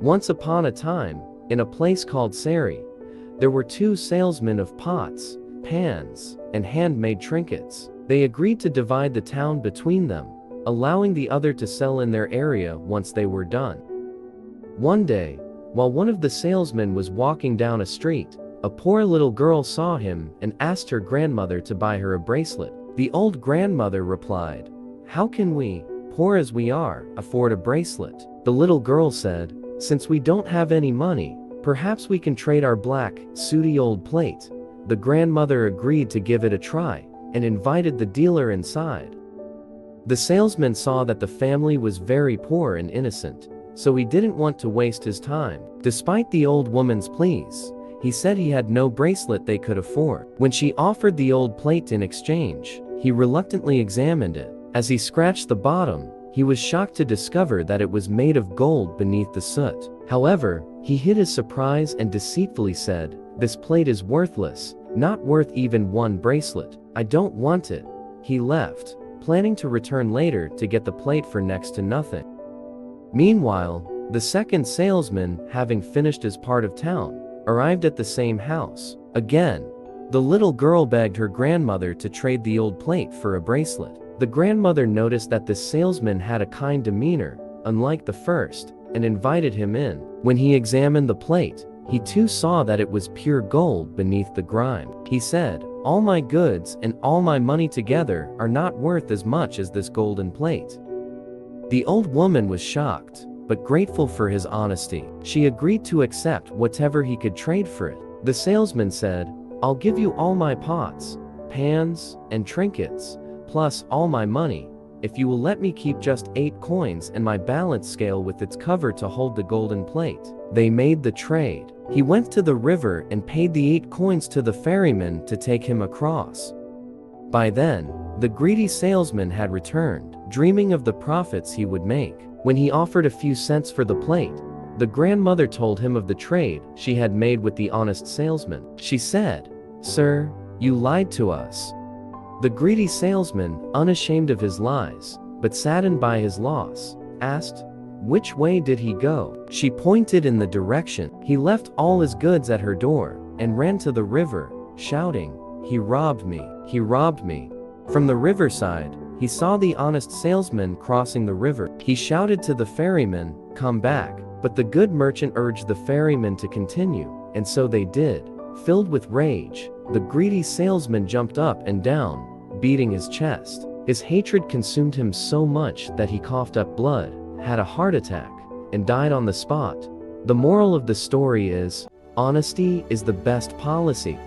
Once upon a time, in a place called Seri, there were two salesmen of pots, pans, and handmade trinkets. They agreed to divide the town between them, allowing the other to sell in their area once they were done. One day, while one of the salesmen was walking down a street, a poor little girl saw him and asked her grandmother to buy her a bracelet. The old grandmother replied, "How can we, poor as we are, afford a bracelet?" The little girl said, "Since we don't have any money, perhaps we can trade our black, sooty old plate." The grandmother agreed to give it a try, and invited the dealer inside. The salesman saw that the family was very poor and innocent, so he didn't want to waste his time. Despite the old woman's pleas, he said he had no bracelet they could afford. When she offered the old plate in exchange, he reluctantly examined it. As he scratched the bottom, he was shocked to discover that it was made of gold beneath the soot. However, he hid his surprise and deceitfully said, "This plate is worthless, not worth even one bracelet. I don't want it." He left, planning to return later to get the plate for next to nothing. Meanwhile, the second salesman, having finished his part of town, arrived at the same house. Again, the little girl begged her grandmother to trade the old plate for a bracelet. The grandmother noticed that this salesman had a kind demeanor, unlike the first, and invited him in. When he examined the plate, he too saw that it was pure gold beneath the grime. He said, "All my goods and all my money together are not worth as much as this golden plate." The old woman was shocked, but grateful for his honesty. She agreed to accept whatever he could trade for it. The salesman said, "I'll give you all my pots, pans, and trinkets, plus all my money, if you will let me keep just 8 coins and my balance scale with its cover to hold the golden plate." They made the trade. He went to the river and paid the 8 coins to the ferryman to take him across. By then, the greedy salesman had returned, dreaming of the profits he would make. When he offered a few cents for the plate, the grandmother told him of the trade she had made with the honest salesman. She said, "Sir, you lied to us." The greedy salesman, unashamed of his lies, but saddened by his loss, asked, "Which way did he go?" She pointed in the direction. He left all his goods at her door, and ran to the river, shouting, "He robbed me! He robbed me!" From the riverside, he saw the honest salesman crossing the river. He shouted to the ferryman, "Come back!" But the good merchant urged the ferryman to continue, and so they did. Filled with rage, the greedy salesman jumped up and down, beating his chest. His hatred consumed him so much that he coughed up blood, had a heart attack, and died on the spot. The moral of the story is, honesty is the best policy.